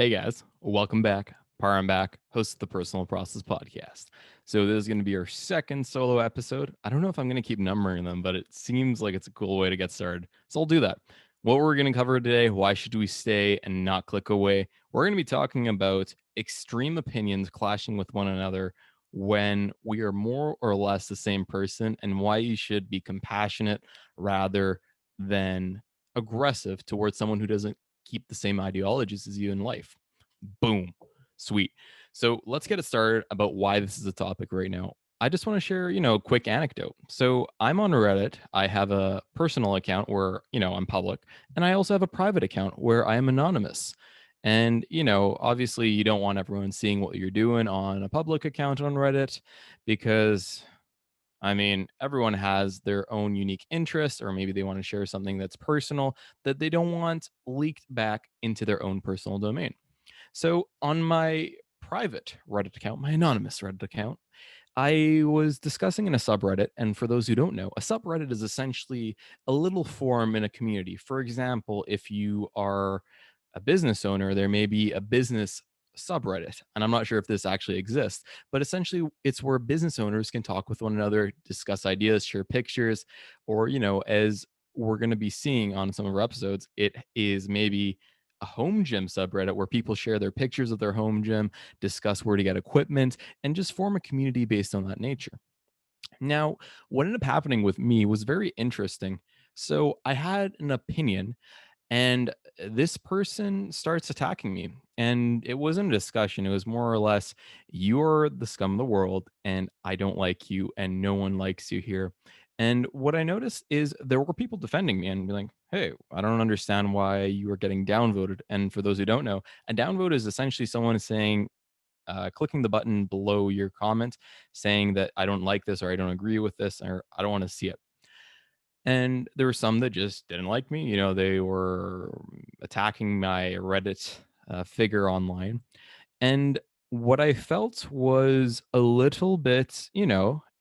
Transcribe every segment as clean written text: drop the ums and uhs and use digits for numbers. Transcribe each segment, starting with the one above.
Hey guys, welcome back. Par, back, host of the Personal Process Podcast. So this is going to be our second solo episode. I don't know if I'm going to keep numbering them, but it seems like it's a cool way to get started. So I'll do that. What we're going to cover today, why should we stay and not click away? We're going to be talking about extreme opinions clashing with one another when we are more or less the same person, and why you should be compassionate rather than aggressive towards someone who doesn't keep the same ideologies as you in life. Boom. Sweet. So let's get it started about why this is a topic right now. I just want to share, a quick anecdote. So I'm on Reddit. I have a personal account where, I'm public, and I also have a private account where I am anonymous. And, obviously you don't want everyone seeing what you're doing on a public account on Reddit because everyone has their own unique interests, or maybe they want to share something that's personal that they don't want leaked back into their own personal domain. So on my private Reddit account, my anonymous Reddit account, I was discussing in a subreddit. And for those who don't know, a subreddit is essentially a little forum in a community. For example, if you are a business owner, there may be a business subreddit. And I'm not sure if this actually exists, but essentially it's where business owners can talk with one another, discuss ideas, share pictures, or, as we're going to be seeing on some of our episodes, it is maybe a home gym subreddit where people share their pictures of their home gym, discuss where to get equipment, and just form a community based on that nature. Now, what ended up happening with me was very interesting. So I had an opinion, and this person starts attacking me. And it wasn't a discussion. It was more or less, you're the scum of the world, and I don't like you, and no one likes you here. And what I noticed is there were people defending me and be like, hey, I don't understand why you are getting downvoted. And for those who don't know, a downvote is essentially someone saying, clicking the button below your comment saying that I don't like this, or I don't agree with this, or I don't want to see it. And there were some that just didn't like me. They were attacking my Reddit figure online. And what I felt was a little bit,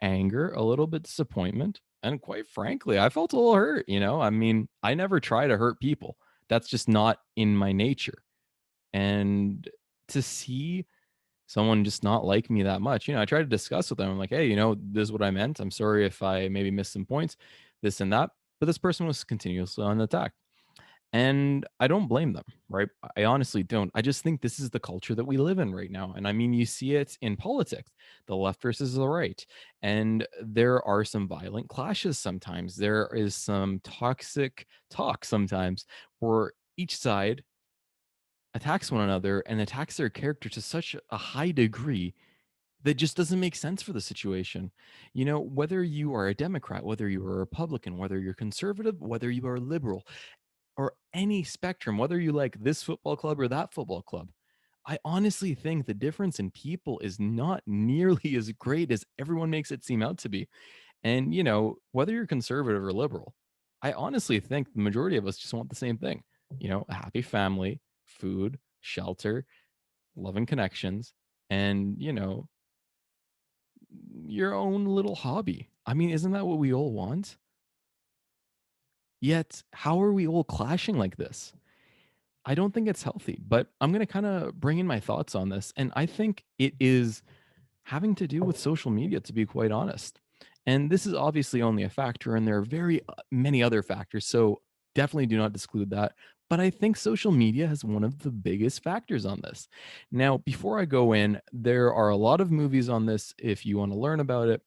anger, a little bit disappointment. And quite frankly, I felt a little hurt. I never try to hurt people. That's just not in my nature. And to see someone just not like me that much, I try to discuss with them. I'm like, hey, this is what I meant. I'm sorry if I maybe missed some points, this and that. But this person was continuously on attack. And I don't blame them, right? I honestly don't. I just think this is the culture that we live in right now. And you see it in politics, the left versus the right. And there are some violent clashes sometimes. There is some toxic talk sometimes where each side attacks one another and attacks their character to such a high degree that just doesn't make sense for the situation. Whether you are a Democrat, whether you are a Republican, whether you're conservative, whether you are liberal, or any spectrum, whether you like this football club or that football club, I honestly think the difference in people is not nearly as great as everyone makes it seem out to be. And, whether you're conservative or liberal, I honestly think the majority of us just want the same thing, a happy family, food, shelter, loving connections, and, your own little hobby. Isn't that what we all want? Yet, how are we all clashing like this? I don't think it's healthy, but I'm going to kind of bring in my thoughts on this. And I think it is having to do with social media, to be quite honest. And this is obviously only a factor, and there are very many other factors. So definitely do not exclude that. But I think social media has one of the biggest factors on this. Now, before I go in, there are a lot of movies on this if you want to learn about it.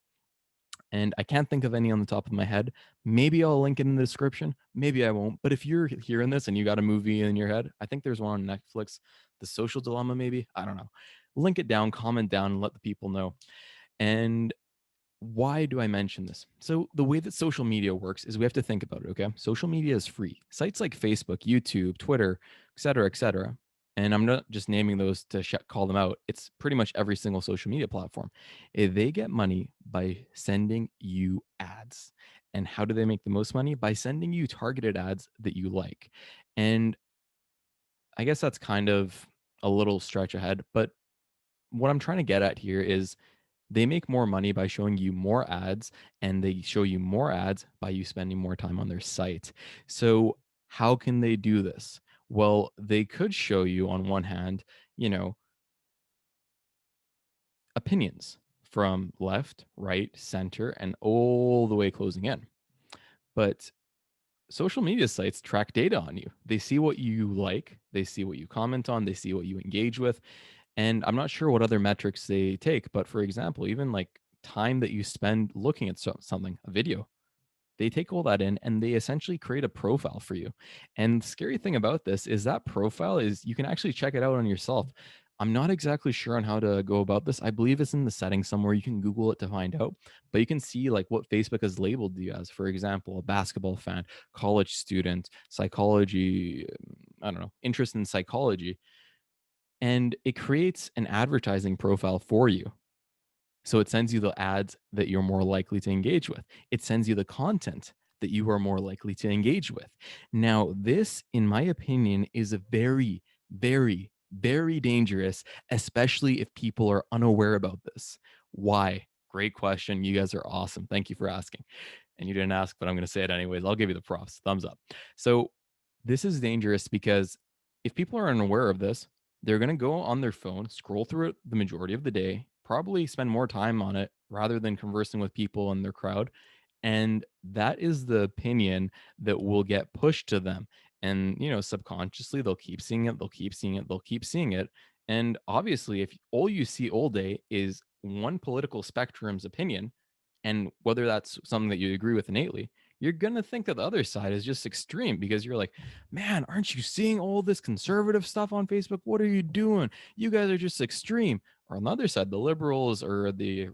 And I can't think of any on the top of my head. Maybe I'll link it in the description. Maybe I won't. But if you're hearing this and you got a movie in your head, I think there's one on Netflix, The Social Dilemma, maybe. I don't know. Link it down, comment down, and let the people know. And why do I mention this? So, the way that social media works is we have to think about it, okay? Social media is free. Sites like Facebook, YouTube, Twitter, et cetera, and I'm not just naming those to call them out. It's pretty much every single social media platform. They get money by sending you ads. And how do they make the most money? By sending you targeted ads that you like. And I guess that's kind of a little stretch ahead, but what I'm trying to get at here is they make more money by showing you more ads, and they show you more ads by you spending more time on their site. So, how can they do this? Well, they could show you on one hand, you know, opinions from left, right, center, and all the way closing in. But social media sites track data on you. They see what you like, they see what you comment on, they see what you engage with. And I'm not sure what other metrics they take, but for example, even like time that you spend looking at something, a video, they take all that in and they essentially create a profile for you. And the scary thing about this is that profile is you can actually check it out on yourself. I'm not exactly sure on how to go about this. I believe it's in the settings somewhere. You can Google it to find out, but you can see like what Facebook has labeled you as. For example, a basketball fan, college student, psychology, I don't know, interest in psychology. And it creates an advertising profile for you. So it sends you the ads that you're more likely to engage with. It sends you the content that you are more likely to engage with. Now, this, in my opinion, is a very, very, very dangerous, especially if people are unaware about this. Why? Great question. You guys are awesome. Thank you for asking. And you didn't ask, but I'm going to say it anyways. I'll give you the props. Thumbs up. So, this is dangerous because if people are unaware of this, they're going to go on their phone, scroll through it the majority of the day, probably spend more time on it rather than conversing with people in their crowd. And that is the opinion that will get pushed to them. And, subconsciously, they'll keep seeing it, they'll keep seeing it, they'll keep seeing it. And obviously, if all you see all day is one political spectrum's opinion, and whether that's something that you agree with innately, you're going to think that the other side is just extreme because you're like, man, aren't you seeing all this conservative stuff on Facebook? What are you doing? You guys are just extreme. Or on the other side, the liberals or the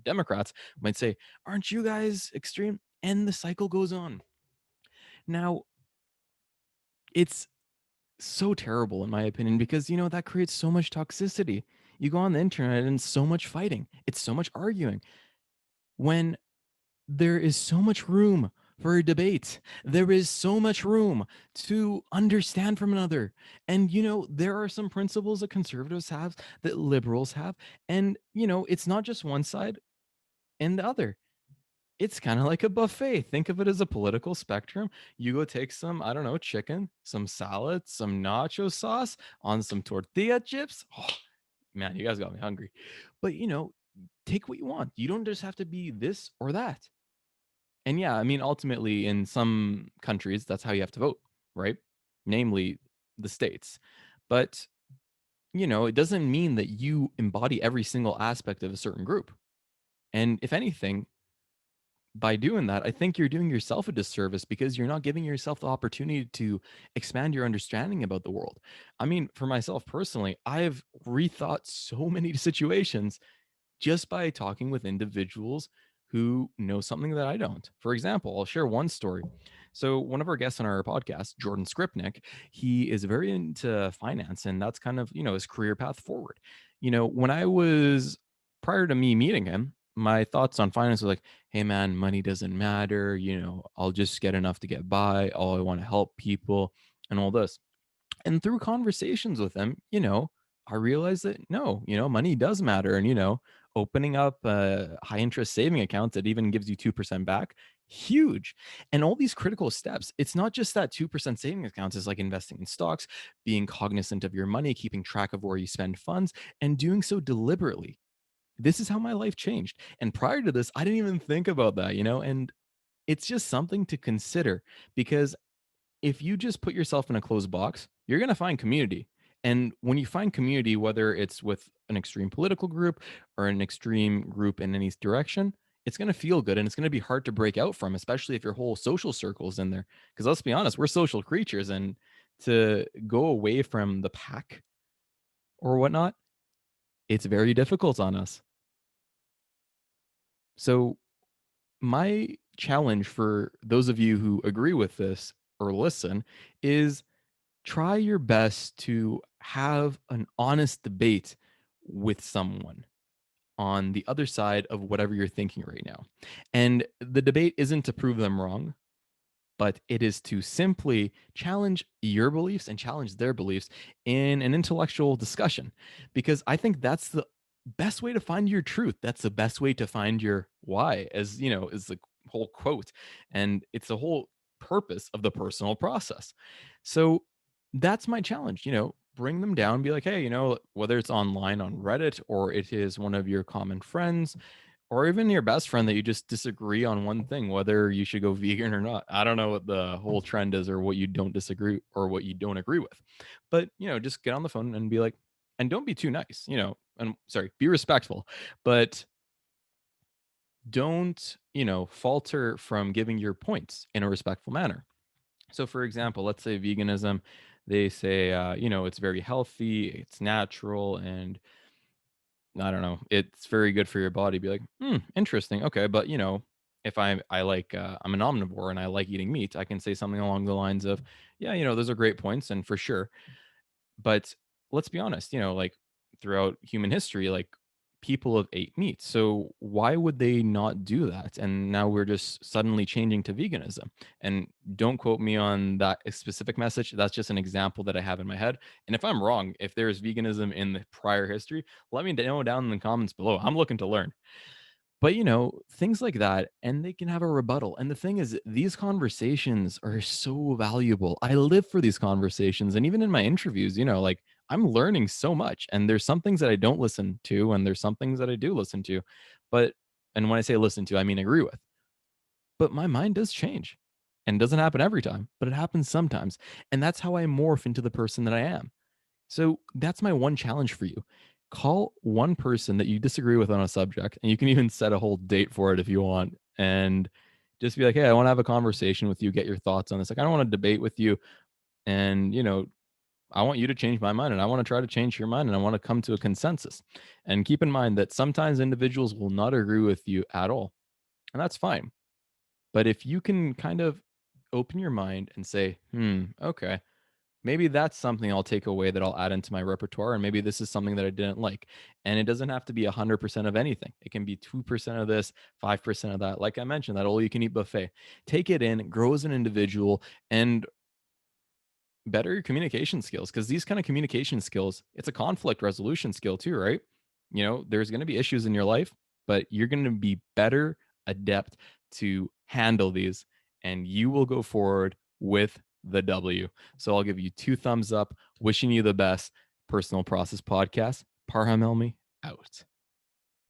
Democrats might say, aren't you guys extreme? And the cycle goes on. Now, it's so terrible, in my opinion, because, that creates so much toxicity. You go on the internet and so much fighting, it's so much arguing. When there is so much room for a debate. There is so much room to understand from another. And, there are some principles that conservatives have that liberals have. And, it's not just one side and the other. It's kind of like a buffet. Think of it as a political spectrum. You go take some, I don't know, chicken, some salad, some nacho sauce on some tortilla chips. Oh, man, you guys got me hungry. But, take what you want. You don't just have to be this or that. And yeah, I mean, ultimately, in some countries, that's how you have to vote, right? Namely, the states. But, it doesn't mean that you embody every single aspect of a certain group. And if anything, by doing that, I think you're doing yourself a disservice because you're not giving yourself the opportunity to expand your understanding about the world. I mean, for myself personally, I've rethought so many situations just by talking with individuals who know something that I don't. For example, I'll share one story. So, one of our guests on our podcast, Jordan Skripnik, he is very into finance, and that's kind of, his career path forward. When I was prior to me meeting him, my thoughts on finance was like, hey, man, money doesn't matter. I'll just get enough to get by. All I want to help people and all this. And through conversations with them, I realized that no, money does matter. And, opening up a high interest saving account that even gives you 2% back, huge. And all these critical steps, it's not just that 2% saving accounts is like investing in stocks, being cognizant of your money, keeping track of where you spend funds, and doing so deliberately. This is how my life changed. And prior to this, I didn't even think about that, and it's just something to consider because if you just put yourself in a closed box, you're going to find community. And when you find community, whether it's with an extreme political group or an extreme group in any direction, it's going to feel good and it's going to be hard to break out from, especially if your whole social circle is in there. Because let's be honest, we're social creatures. And to go away from the pack or whatnot, it's very difficult on us. So, my challenge for those of you who agree with this or listen is try your best to have an honest debate with someone on the other side of whatever you're thinking right now. And the debate isn't to prove them wrong, but it is to simply challenge your beliefs and challenge their beliefs in an intellectual discussion. Because I think that's the best way to find your truth. That's the best way to find your why, as is the whole quote. And it's the whole purpose of the personal process. So that's my challenge, bring them down, be like, hey, whether it's online on Reddit or it is one of your common friends or even your best friend that you just disagree on one thing, whether you should go vegan or not. I don't know what the whole trend is or what you don't disagree or what you don't agree with. But, just get on the phone and be like, and don't be too nice, and sorry, be respectful, but don't, falter from giving your points in a respectful manner. So, for example, let's say veganism, they say, it's very healthy, it's natural, and I don't know, it's very good for your body. Be like, interesting. Okay. But, if I like, I'm an omnivore and I like eating meat, I can say something along the lines of, yeah, those are great points. And for sure, but let's be honest, like throughout human history, like people have ate meat. So why would they not do that? And now we're just suddenly changing to veganism. And don't quote me on that specific message. That's just an example that I have in my head. And if I'm wrong, if there's veganism in the prior history, let me know down in the comments below. I'm looking to learn. But, things like that, and they can have a rebuttal. And the thing is, these conversations are so valuable. I live for these conversations. And even in my interviews, like I'm learning so much. And there's some things that I don't listen to, and there's some things that I do listen to. But, and when I say listen to, I mean agree with. But my mind does change. And it doesn't happen every time, but it happens sometimes. And that's how I morph into the person that I am. So that's my one challenge for you. Call one person that you disagree with on a subject, and you can even set a whole date for it if you want. And just be like, hey, I want to have a conversation with you, get your thoughts on this. Like, I don't want to debate with you. And, I want you to change my mind and I want to try to change your mind and I want to come to a consensus. And keep in mind that sometimes individuals will not agree with you at all. And that's fine. But if you can kind of open your mind and say, okay, maybe that's something I'll take away that I'll add into my repertoire. And maybe this is something that I didn't like. And it doesn't have to be 100% of anything. It can be 2% of this, 5% of that. Like I mentioned, that all you can eat buffet. Take it in, grow as an individual, and better your communication skills. Because these kind of communication skills, it's a conflict resolution skill too, right? There's going to be issues in your life, but you're going to be better adept to handle these, and you will go forward with the W. So I'll give you 2 thumbs up. Wishing you the best. Personal Process Podcast. Parham Elmi out.